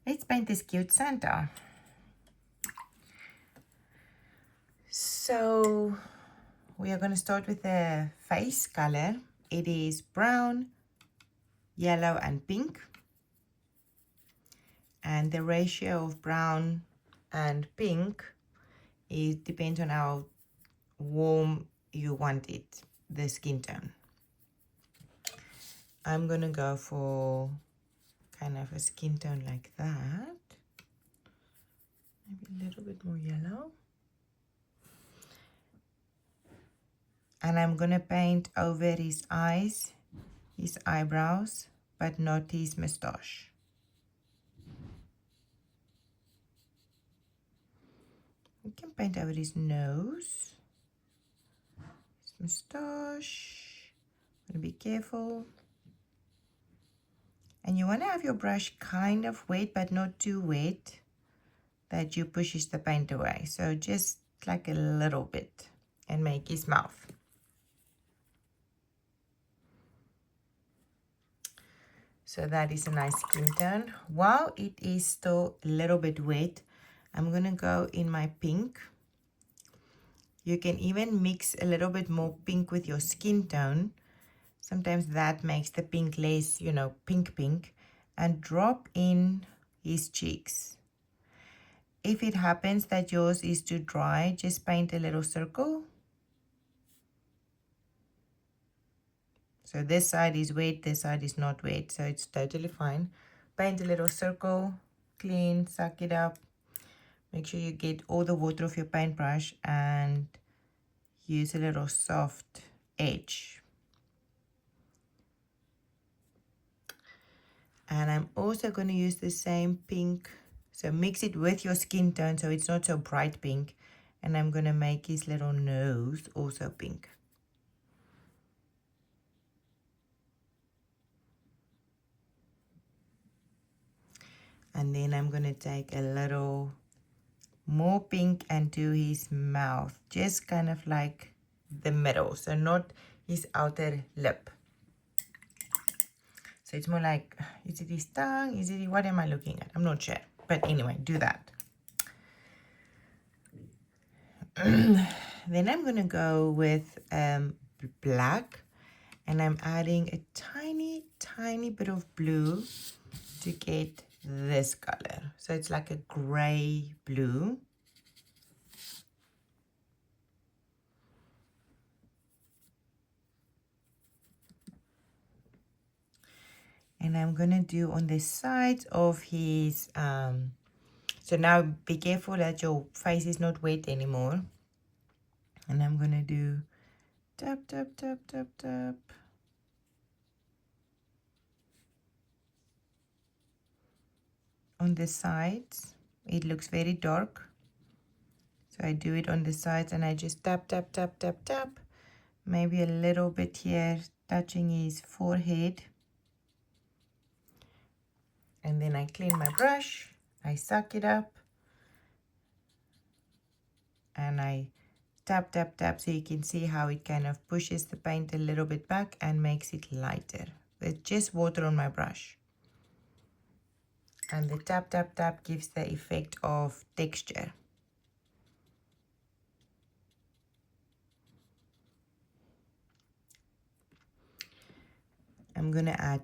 Let's paint this cute Santa. So we are going to start with the face color. It is brown, yellow, and pink. And the ratio of brown and pink depends on how warm you want it, the skin tone. I'm going to go for kind of a skin tone like that. Maybe a little bit more yellow. And I'm going to paint over his eyes, his eyebrows, but not his mustache. We can paint over his nose, his mustache. Be careful. And you want to have your brush kind of wet, but not too wet that you pushes the paint away. So just like a little bit, and make his mouth. So that is a nice skin tone. While it is still a little bit wet, I'm going to go in my pink. You can even mix a little bit more pink with your skin tone. Sometimes that makes the pink less, you know, pink. And drop in his cheeks. If it happens that yours is too dry, just paint a little circle. So this side is wet, this side is not wet, so it's totally fine. Paint a little circle, clean, suck it up. Make sure you get all the water off your paintbrush and use a little soft edge. And I'm also going to use the same pink. So mix it with your skin tone so it's not so bright pink. And I'm going to make his little nose also pink. And then I'm going to take a little more pink and do his mouth. Just kind of like the middle. So not his outer lip. So it's more like, is it his tongue? Is it, what am I looking at? I'm not sure. But anyway, do that. Then I'm going to go with black. And I'm adding a tiny bit of blue to get this color. So it's like a gray blue. And I'm going to do on the sides of his, so now be careful that your face is not wet anymore. And I'm going to do tap. On the sides, it looks very dark. So I do it on the sides and I just tap. Maybe a little bit here, touching his forehead. And then I clean my brush, I suck it up, and I tap so you can see how it kind of pushes the paint a little bit back and makes it lighter with just water on my brush. And the tap gives the effect of texture. I'm gonna add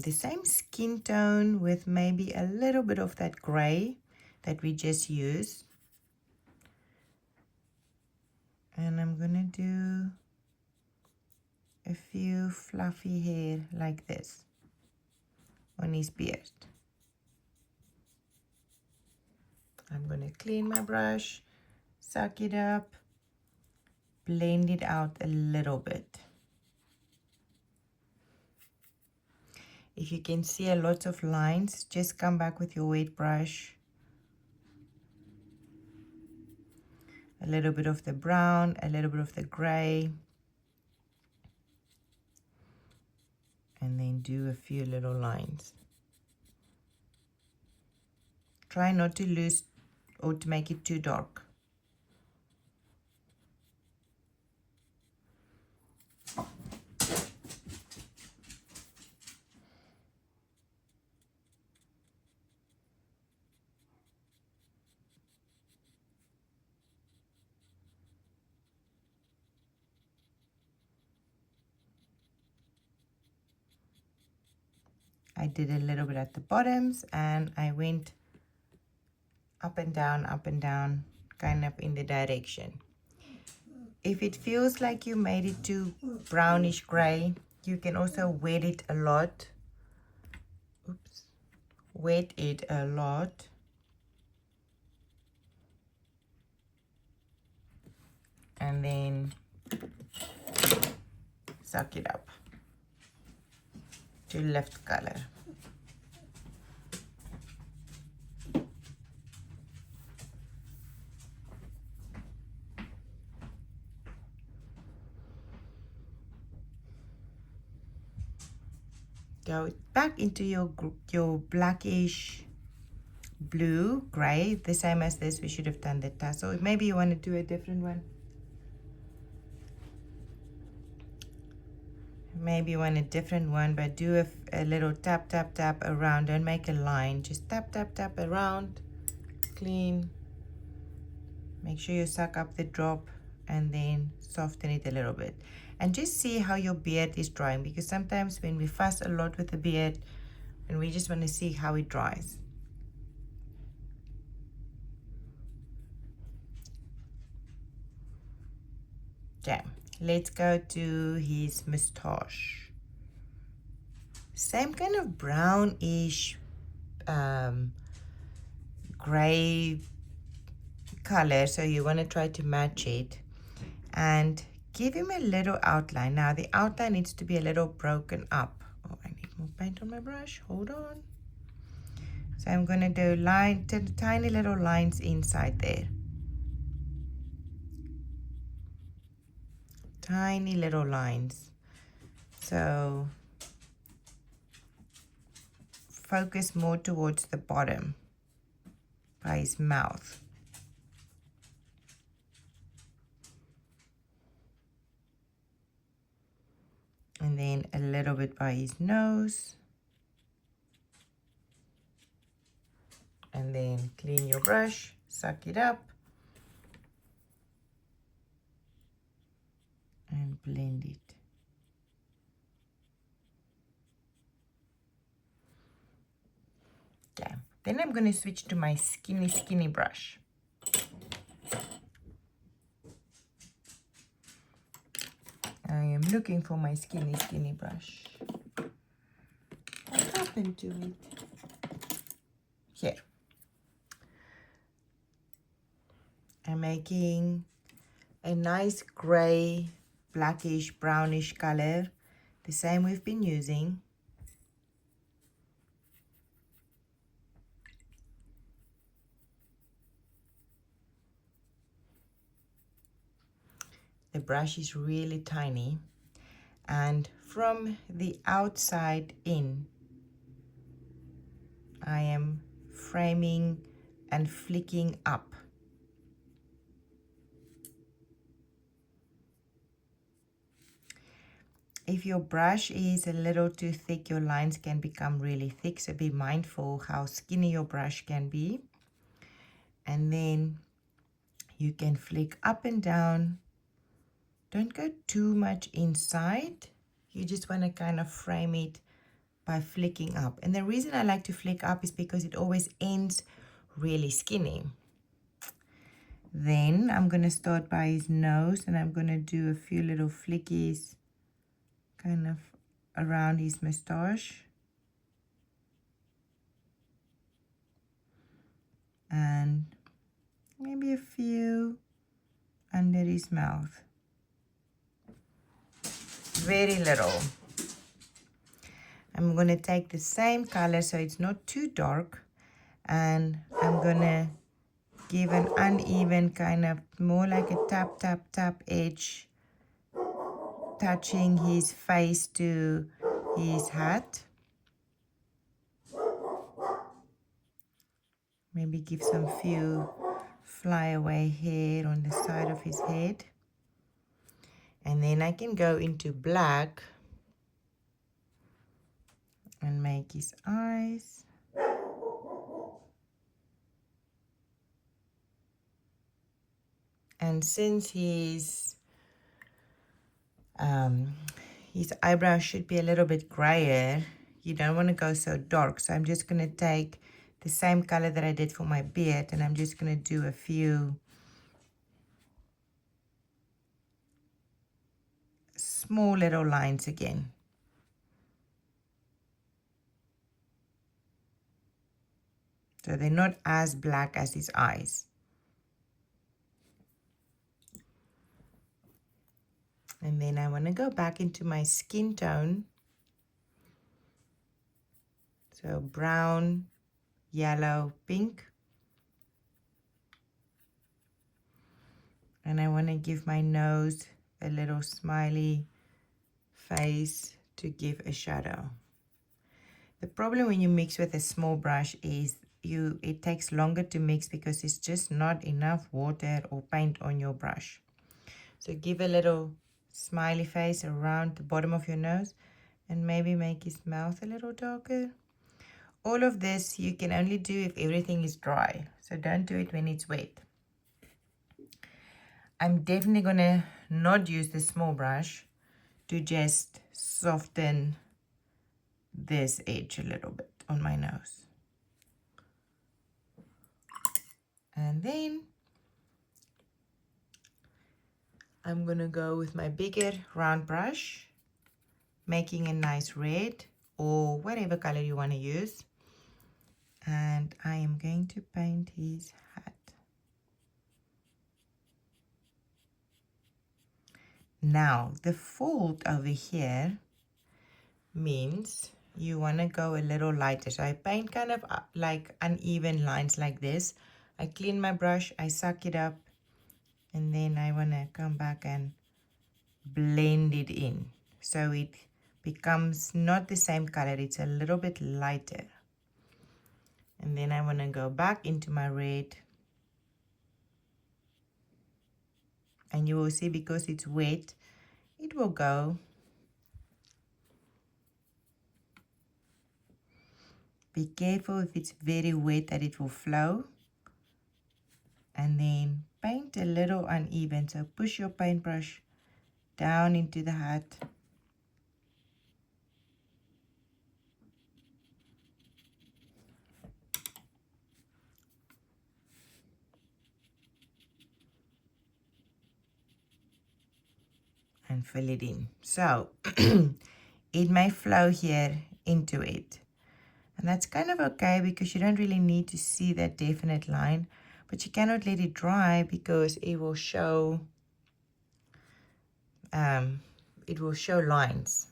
the same skin tone with maybe a little bit of that gray that we just used. And I'm gonna do a few fluffy hair like this on his beard. I'm gonna clean my brush, suck it up, blend it out a little bit. If you can see a lot of lines, just come back with your wet brush. A little bit of the brown, a little bit of the gray. And then do a few little lines. Try not to lose or to make it too dark. I did a little bit at the bottoms, and I went up and down, kind of in the direction. If it feels like you made it too brownish gray, you can also wet it a lot. Oops. Wet it a lot. And then suck it up to lift color. Go back into your blackish blue, gray, the same as this. We should have done the tassel. Maybe you want to do a different one. Maybe you want a different one, but do a little tap, tap, tap around. Don't make a line. Just tap, tap, tap around. Clean. Make sure you suck up the drop and then soften it a little bit. And just see how your beard is drying, because sometimes when we fuss a lot with the beard, and we just want to see how it dries. Okay, let's go to his mustache. Same kind of brownish gray color, so you want to try to match it and give him a little outline. Now the outline needs to be a little broken up. Oh, I need more paint on my brush. Hold on. So I'm going to do tiny little lines inside there. Tiny little lines. So focus more towards the bottom by his mouth. And then a little bit by his nose. And then clean your brush, suck it up, and blend it. Okay, then I'm going to switch to my skinny brush. I am looking for my skinny brush. What happened to it? Here. I'm making a nice gray, blackish, brownish color, the same we've been using. The brush is really tiny, and from the outside in, I am framing and flicking up. If your brush is a little too thick, your lines can become really thick, so be mindful how skinny your brush can be. And then you can flick up and down. Don't go too much inside. You just want to kind of frame it by flicking up. And the reason I like to flick up is because it always ends really skinny. Then I'm going to start by his nose, and I'm going to do a few little flickies kind of around his mustache. And maybe a few under his mouth. Very little. I'm going to take the same color so it's not too dark, and I'm going to give an uneven kind of more like a tap, tap, tap edge, touching his face to his hat. Maybe give some few flyaway hair on the side of his head. And then I can go into black and make his eyes. And since his eyebrows should be a little bit grayer, you don't want to go so dark. So I'm just going to take the same color that I did for my beard, and I'm just going to do a few small little lines again. So they're not as black as his eyes. And then I want to go back into my skin tone. So brown, yellow, pink. And I want to give my nose a little smiley face to give a shadow. The problem when you mix with a small brush is it takes longer to mix because it's just not enough water or paint on your brush. So give a little smiley face around the bottom of your nose and maybe make his mouth a little darker. All of this you can only do if everything is dry. So don't do it when it's wet. I'm definitely gonna not use the small brush to just soften this edge a little bit on my nose. And then I'm gonna go with my bigger round brush, making a nice red or whatever color you want to use. And I am going to paint his hat. Now, the fold over here means you want to go a little lighter. So I paint kind of like uneven lines like this. I clean my brush, I suck it up, and then I want to come back and blend it in. So it becomes not the same color, it's a little bit lighter. And then I want to go back into my red. And you will see because it's wet, it will go. Be careful if it's very wet that it will flow. And then paint a little uneven. So push your paintbrush down into the hat. And fill it in. So it may flow here into it. And that's kind of okay because you don't really need to see that definite line. But you cannot let it dry because it will show lines.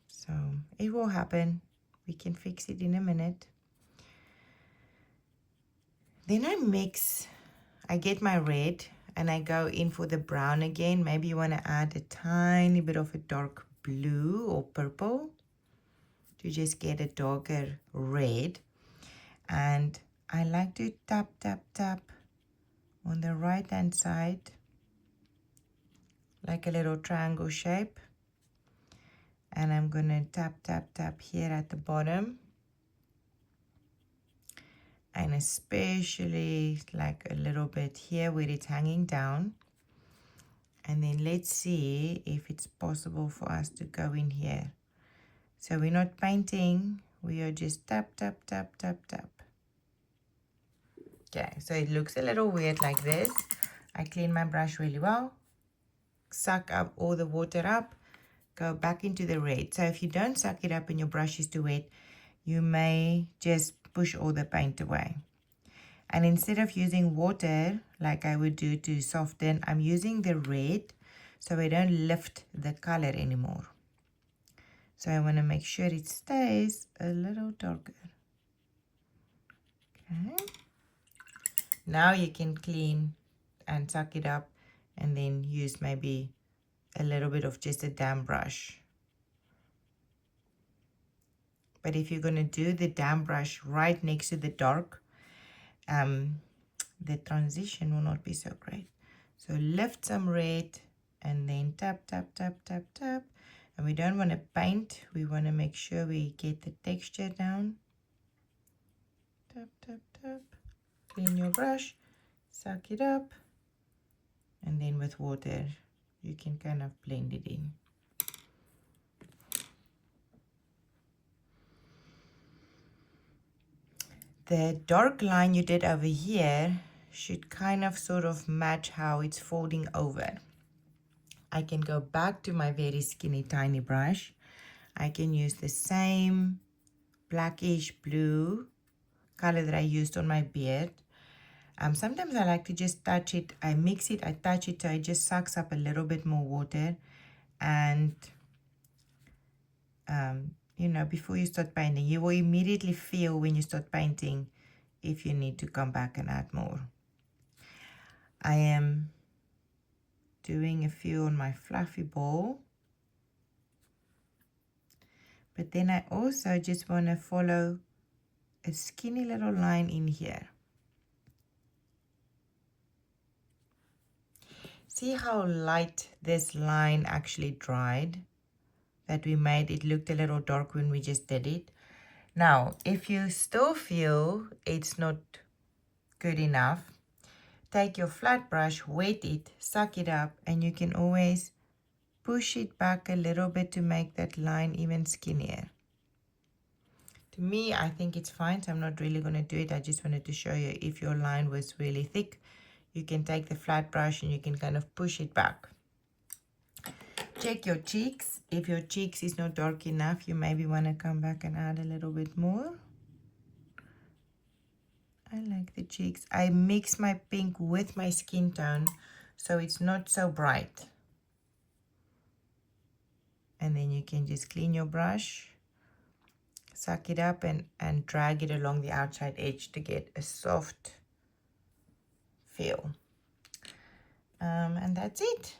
So it will happen. We can fix it in a minute. Then I get my red and I go in for the brown again. Maybe you want to add a tiny bit of a dark blue or purple to just get a darker red. And I like to tap, tap, tap on the right hand side like a little triangle shape. And I'm going to tap, tap, tap here at the bottom. And especially like a little bit here where it's hanging down. And then let's see if it's possible for us to go in here. So we're not painting, we are just tap, tap, tap, tap, tap. Okay, so it looks a little weird like this. I clean my brush really well, suck up all the water up, go back into the red. So if you don't suck it up and your brush is too wet, you may just push all the paint away. And instead of using water like I would do to soften, I'm using the red so I don't lift the color anymore. So I want to make sure it stays a little darker. Okay. Now you can clean and suck it up and then use maybe a little bit of just a damp brush. But if you're going to do the damp brush right next to the dark, the transition will not be so great. So lift some red and then tap, tap, tap, tap, tap. And we don't want to paint. We want to make sure we get the texture down. Tap, tap, tap. Clean your brush, suck it up. And then with water, you can kind of blend it in. the dark line you did over here should kind of sort of match how it's folding over. I can go back to my very skinny tiny brush. I can use the same blackish blue color that I used on my beard. Sometimes I like to just touch it. I mix it, I touch it, so it just sucks up a little bit more water. And you know, before you start painting, you will immediately feel when you start painting if you need to come back and add more. I am doing a few on my fluffy ball, but then I also just want to follow a skinny little line in here. See how light this line actually dried that we made? It looked a little dark when we just did it. Now, if you still feel it's not good enough, take your flat brush, wet it, suck it up, and you can always push it back a little bit to make that line even skinnier. To me, I think it's fine, so I'm not really going to do it. I just wanted to show you if your line was really thick, you can take the flat brush and you can kind of push it back. Check your cheeks. If your cheeks is not dark enough, you maybe want to come back and add a little bit more. I like the cheeks. I mix my pink with my skin tone, so it's not so bright. And then you can just clean your brush, suck it up and drag it along the outside edge to get a soft feel. And that's it.